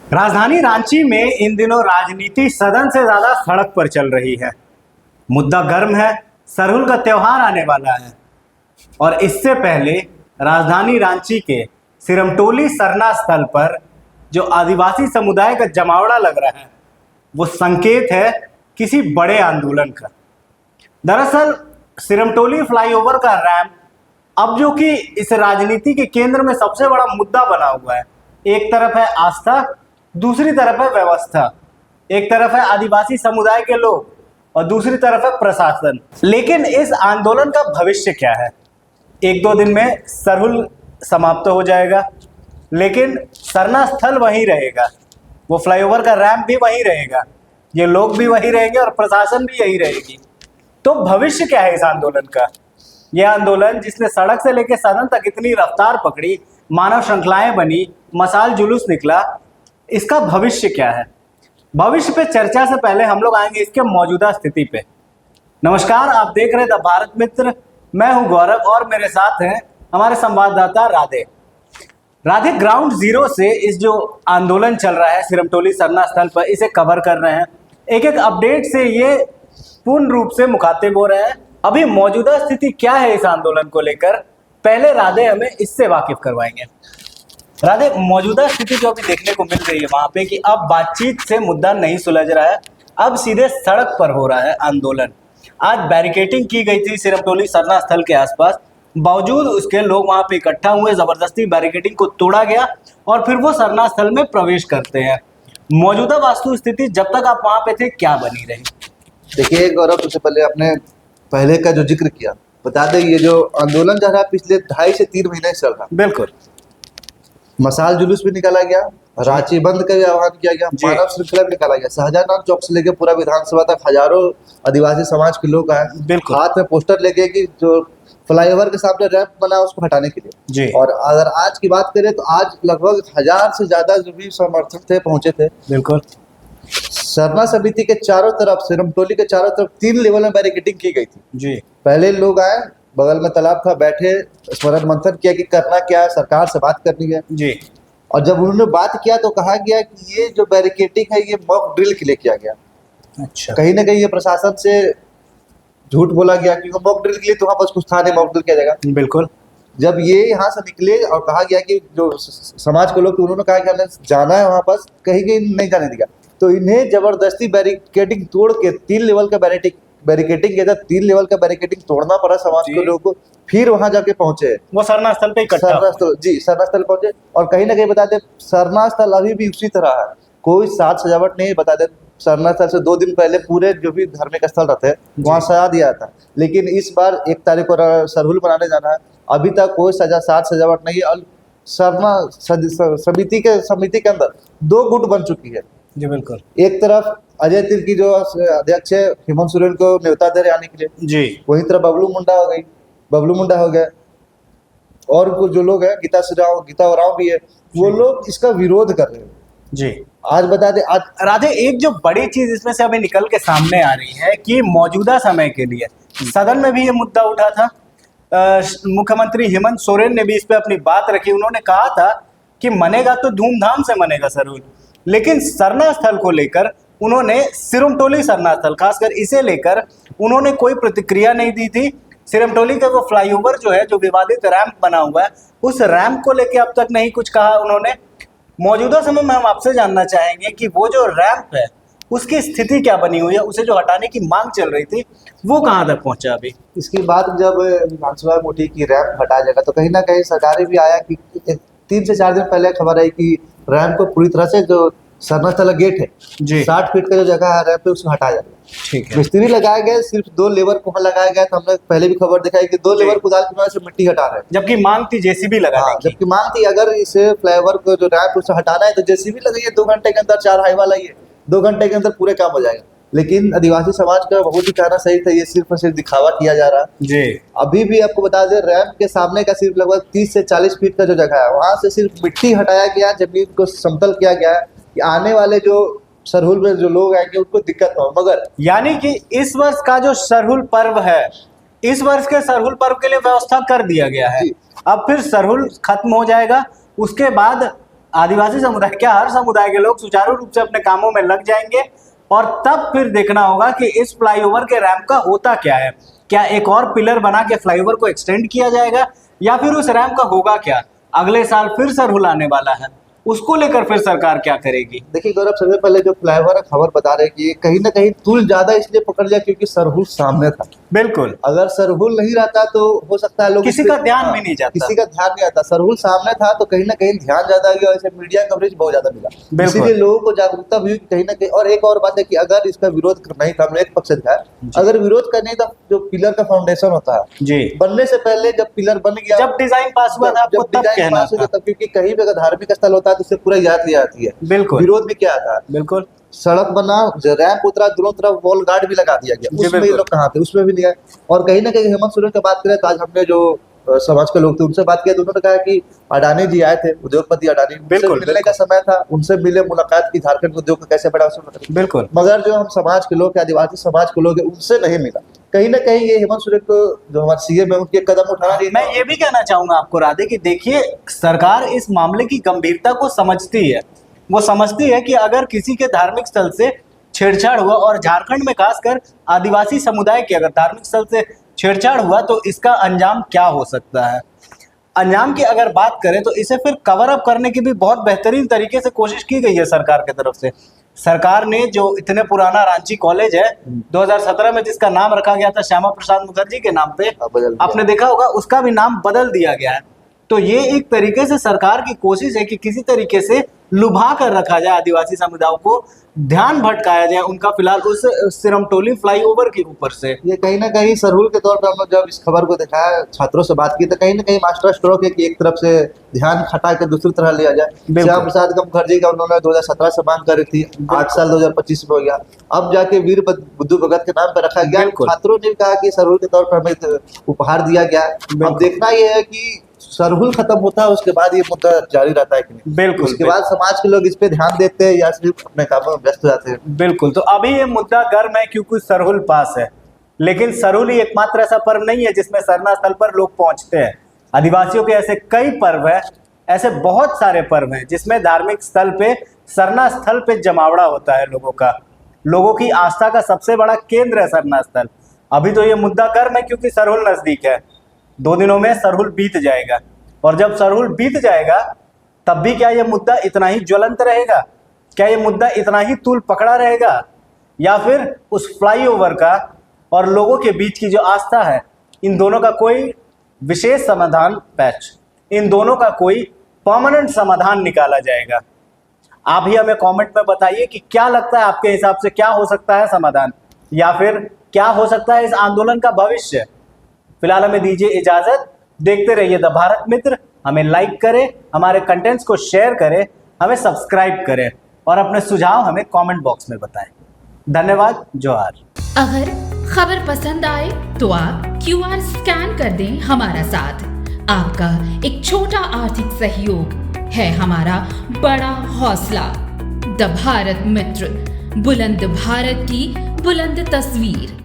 राजधानी रांची में इन दिनों राजनीति सदन से ज्यादा सड़क पर चल रही है। मुद्दा गर्म है, सरहुल का त्योहार आने वाला है और इससे पहले राजधानी रांची के सिरमटोली सरना स्थल पर जो आदिवासी समुदाय का जमावड़ा लग रहा है वो संकेत है किसी बड़े आंदोलन का। दरअसल सिरमटोली फ्लाईओवर का रैंप अब जो कि इस राजनीति के केंद्र में सबसे बड़ा मुद्दा बना हुआ है। एक तरफ है आस्था, दूसरी तरफ है व्यवस्था, एक तरफ है आदिवासी समुदाय के लोग और दूसरी तरफ है प्रशासन। लेकिन इस आंदोलन का भविष्य क्या है? एक दो दिन में सरहुल समाप्त हो जाएगा, लेकिन सरना स्थल वहीं रहेगा, वो फ्लाईओवर का रैंप भी वहीं रहेगा, ये लोग भी वहीं रहेंगे और प्रशासन भी यही रहेगी। तो भविष्य क्या है इस आंदोलन का? यह आंदोलन जिसने सड़क से लेकर सदन तक इतनी रफ्तार पकड़ी, मानव श्रृंखलाएं बनी, मसाल जुलूस निकला, इसका भविष्य क्या है? भविष्य पे चर्चा से पहले हम लोग आएंगे इसके मौजूदा स्थिति पे। नमस्कार, आप देख रहे द भारत मित्र, मैं हूं गौरव और मेरे साथ हैं हमारे संवाददाता राधे। राधे ग्राउंड जीरो से इस जो आंदोलन चल रहा है सिरमटोली सरना स्थल पर, इसे कवर कर रहे हैं। एक एक अपडेट से ये पूर्ण रूप से मुखातिब हो रहे हैं। अभी मौजूदा स्थिति क्या है इस आंदोलन को लेकर, पहले राधे हमें इससे वाकिफ करवाएंगे। राधे, मौजूदा स्थिति जो अभी देखने को मिल रही है वहां पे कि अब बातचीत से मुद्दा नहीं सुलझ रहा है, अब सीधे सड़क पर हो रहा है आंदोलन। आज बैरिकेडिंग की गई थी सिरमटोली सरना स्थल के आसपास, बावजूद उसके लोग वहां पे इकट्ठा हुए, जबरदस्ती बैरिकेडिंग को तोड़ा गया और फिर वो सरना स्थल में प्रवेश करते हैं। मौजूदा वास्तु स्थिति जब तक आप वहां पे थे क्या बनी रही? देखिए गौरव, सबसे पहले आपने पहले का जो जिक्र किया, बता दें ये जो आंदोलन चल रहा है पिछले 2.5 से 3 महीने से चल रहा है। बिल्कुल, मसाल जुलूस भी निकाला गया, रांची बंद का भी आह्वान किया गया, मानव श्रृंखला भी निकाला गया, शाहजहां चौक से लेकर पूरा विधानसभा तक हजारों आदिवासी समाज के लोग आए, हाथ में पोस्टर लेके कि जो फ्लाईओवर के सामने रैंप बना उसको हटाने के लिए जी। और अगर आज की बात करें तो आज लगभग 1000 से ज्यादा जो भी समर्थक थे पहुंचे थे। बिल्कुल, सरना समिति के चारों तरफ, सिरमटोली के चारों तरफ 3 लेवल में बैरिकेडिंग की गई थी जी। पहले लोग आए, बगल में तालाब था, बैठे, स्मरण मंथन किया कि करना क्या है, सरकार से बात करनी है जी। और जब उन्होंने बात किया तो कहा गया कि ये जो बैरिकेडिंग है ये मॉक ड्रिल के लिए किया गया। अच्छा, कहीं ना कहीं ये प्रशासन से झूठ बोला गया क्योंकि मॉक ड्रिल के लिए तो वहाँ पर कुछ था नहीं, मॉक ड्रिल किया जाएगा। बिल्कुल, जब ये यहाँ से निकले और कहा गया कि जो समाज के लोग, तो उन्होंने कहा कि हमें जाना है वहाँ पर, कहीं कहीं नहीं जाने दिया, तो इन्हें जबरदस्ती बैरिकेडिंग तोड़ के 3 लेवल का बैरिकेडिंग किया था। 3 लेवल का बैरिकेडिंग तोड़ना पड़ा समाज के लोगों को, फिर वहां जाके पहुंचे, वो सरना स्थल पे इकट्ठा सरना स्थल पहुंचे और कहीं ना कहीं बता दे सरना स्थल अभी भी उसी तरह है, कोई साज सजावट नहीं। बता दे सरना स्थल से 2 दिन पहले पूरे जो भी धार्मिक स्थल रहते हैं वहां सजा दिया था, लेकिन इस बार 1 तारीख को सरहुल मनाने जाना है, अभी तक कोई साज सजावट नहीं है और सरना समिति के अंदर 2 गुट बन चुकी है जी। बिल्कुल, एक तरफ अजय तिर की जो अध्यक्ष है हेमंत सोरेन को न्योता दे रहे आने के लिए जी, वहीं तरफ बबलू मुंडा हो गया और कुछ जो लोग हैं गीता उरांव भी है, वो लोग इसका विरोध कर रहे हैं जी। आज बता दे आज राधे, एक जो बड़ी चीज इसमें से अभी निकल के सामने आ रही है कि मौजूदा समय के लिए सदन में भी ये मुद्दा उठा था। मुख्यमंत्री हेमंत सोरेन ने भी इस पे अपनी बात रखी। उन्होंने कहा था कि मनेगा तो धूमधाम से मनेगा सरहुल, लेकिन सरना स्थल को लेकर उन्होंने, सिरमटोली सरना स्थल खासकर इसे लेकर उन्होंने कोई प्रतिक्रिया नहीं दी थी। सिरमटोली का वो फ्लाईओवर जो है, जो विवादित रैंप बना हुआ है, उस रैंप को लेकर अब तक नहीं कुछ कहा उन्होंने। मौजूदा समय में हम आपसे जानना चाहेंगे कि वो जो रैंप है उसकी स्थिति क्या बनी हुई है, उसे जो हटाने की मांग चल रही थी वो कहाँ तक पहुंचा अभी? इसकी बात जब विधानसभा में उठी कि रैंप हटाया जाएगा तो कहीं ना कहीं सरकारी भी आया कि 3 से 4 दिन पहले खबर आई कि रैंप को पूरी तरह से, जो सरना स्थल गेट है जी, 60 फीट का जो जगह है रैंप पे, उसको हटाया जाएगा। ठीक है। मिस्त्री लगाए गए, सिर्फ 2 लेबर को लगाया गया था। हमने पहले भी खबर दिखाई कि 2 लेबर कुदाल की मदद से मिट्टी हटा रहे हैं, जबकि मांग थी जेसीबी लगाने की। जबकि मांग थी अगर इसे फ्लाईओवर को जो रैंप उसे हटाना है तो जेसीबी लगाइए, 2 घंटे के अंदर 4 हाईवा लाइए, 2 घंटे के अंदर पूरे काम हो जाएगा। लेकिन आदिवासी समाज का बहुत ही कहना सही था, ये सिर्फ और सिर्फ दिखावा किया जा रहा है जी। अभी भी आपको बता दें, रैंप के सामने का सिर्फ लगभग 30 से 40 फीट का जो जगह है वहां से सिर्फ मिट्टी हटाया गया, जमीन को समतल किया गया है कि आने वाले जो सरहुल में जो लोग आएंगे उनको दिक्कत ना हो। मगर यानी कि इस वर्ष का जो सरहुल पर्व है, इस वर्ष के सरहुल पर्व के लिए व्यवस्था कर दिया गया है। अब फिर सरहुल खत्म हो जाएगा, उसके बाद आदिवासी समुदाय क्या हर समुदाय के लोग सुचारू रूप से अपने कामों में लग जाएंगे और तब फिर देखना होगा कि इस फ्लाईओवर के रैंप का होता क्या है। क्या एक और पिलर बना के फ्लाईओवर को एक्सटेंड किया जाएगा या फिर उस रैंप का होगा क्या? अगले साल फिर सरहुल आने वाला है, उसको लेकर फिर सरकार क्या करेगी? देखिए गौरव, सबसे पहले जो फ्लाईओवर खबर बता रहे कि कहीं ना कहीं तुल ज्यादा इसलिए पकड़ लिया क्योंकि सरहुल सामने था। बिल्कुल, अगर सरहुल नहीं रहता तो हो सकता है लोग किसी का ध्यान भी नहीं जाता, किसी का ध्यान नहीं आता। सरहुल सामने था तो कहीं ना कहीं ध्यान ज्यादा गया और इसे मीडिया कवरेज बहुत ज्यादा मिला, इसीलिए लोगों को जागरूकता भी हुई कहीं ना कहीं। और एक और बात है कि अगर इसका विरोध करना ही था, हमने एक पक्ष दिखाया, अगर विरोध करने तो जो पिलर का फाउंडेशन होता है जी, बनने से पहले जब पिलर बन गया, जब डिजाइन पास हुआ था आपको तब कहना था, क्योंकि कहीं भी अगर धार्मिक स्थल होता है तो उससे पूरा याद लिया जाती है। बिल्कुल, विरोध भी क्या आता है, बिल्कुल, सड़क बना, रैंप उतरा, दोनों तरफ वॉल गार्ड भी लगा दिया गया, उसमें ये लोग कहाँ थे? उसमें भी नहीं आए। और कहीं ना कहीं हेमंत सोरेन की बात करें तो आज हमने जो समाज के लोग थे उनसे बात किया तो उन्होंने कहा कि अडानी जी आए थे, उद्योगपति अडानी, बिल्कुल मिलने का समय था, उनसे मिले, मुलाकात की, झारखंड उद्योग को कैसे बढ़ा उसमें, बिल्कुल, मगर जो हम समाज के लोग, आदिवासी समाज के लोग हैं, उनसे नहीं मिला। कहीं ना कहीं ये हेमंत सोरेन को जो हमारे सीएम है उनके कदम उठाना नहीं। मैं ये भी कहना चाहूंगा आपको राधे कि देखिए, सरकार इस मामले की गंभीरता को समझती है। वो समझती है कि अगर किसी के धार्मिक स्थल से छेड़छाड़ हुआ और झारखंड में खासकर आदिवासी समुदाय के अगर धार्मिक स्थल से छेड़छाड़ हुआ तो इसका अंजाम क्या हो सकता है। अंजाम की अगर बात करें तो इसे फिर कवर अप करने की भी बहुत बेहतरीन तरीके से कोशिश की गई है सरकार की तरफ से। सरकार ने जो इतने पुराना रांची कॉलेज है 2017 में जिसका नाम रखा गया था श्यामा प्रसाद मुखर्जी के नाम पे, आपने देखा होगा उसका भी नाम बदल दिया गया है। तो ये एक तरीके से सरकार की कोशिश है कि किसी तरीके से लुभा कर रखा जाए आदिवासी समुदायों को, ध्यान भटकाया जाए उनका फिलहाल उस सिरमटोली फ्लाईओवर के ऊपर से। ये कहीं ना कहीं सरहुल के तौर पर हम लोग जब इस खबर को दिखाया, छात्रों से बात की, तो कहीं ना कहीं मास्टर स्ट्रोक है कि एक तरफ से ध्यान हटा के दूसरी तरह लिया जाए। श्यामा प्रसाद मुखर्जी का उन्होंने 2017 से मांग करी थी, 8 साल 2025 में हो गया, अब जाके वीर बुद्धू भगत के नाम पर रखा गया। छात्रों ने कहा कि सरहुल के तौर पर हमें उपहार दिया गया। अब देखना यह है कि सरहुल खत्म होता है उसके बाद ये मुद्दा जारी रहता है कि नहीं। बिल्कुल, उसके बाद समाज के लोग इस पे ध्यान देते हैं या सिर्फ अपने कामों में व्यस्त हो जाते हैं। बिल्कुल, तो अभी ये मुद्दा गर्म है क्योंकि सरहुल पास है, लेकिन सरहुल ही एकमात्र ऐसा पर्व नहीं है जिसमें सरना स्थल पर लोग पहुंचते हैं। आदिवासियों के ऐसे कई पर्व है, ऐसे बहुत सारे पर्व हैं जिसमें धार्मिक स्थल पे, सरना स्थल पे जमावड़ा होता है लोगों का। लोगों की आस्था का सबसे बड़ा केंद्र है सरना स्थल। अभी तो ये मुद्दा गर्म है क्योंकि सरहुल नजदीक है, 2 दिनों में सरहुल बीत जाएगा और जब सरहुल बीत जाएगा तब भी क्या ये मुद्दा इतना ही ज्वलंत रहेगा? क्या ये मुद्दा इतना ही तूल पकड़ा रहेगा? या फिर उस फ्लाईओवर का और लोगों के बीच की जो आस्था है, इन दोनों का कोई विशेष समाधान इन दोनों का कोई परमानेंट समाधान निकाला जाएगा? आप ही हमें कमेंट में बताइए कि क्या लगता है आपके हिसाब से क्या हो सकता है समाधान, या फिर क्या हो सकता है इस आंदोलन का भविष्य। फिलहाल हमें दीजिए इजाजत, देखते रहिए द भारत मित्र। हमें लाइक करें, हमारे कंटेंट्स को शेयर करें, हमें सब्सक्राइब करें और अपने सुझाव हमें कमेंट बॉक्स में बताएं। धन्यवाद, जोहार। अगर खबर पसंद आए तो आप QR स्कैन कर दें हमारा साथ। आपका एक छोटा आर्थिक सहयोग है हमारा बड़ा हौसला। द भारत मित्र, बुलंद भारत की बुलंद तस्वीर।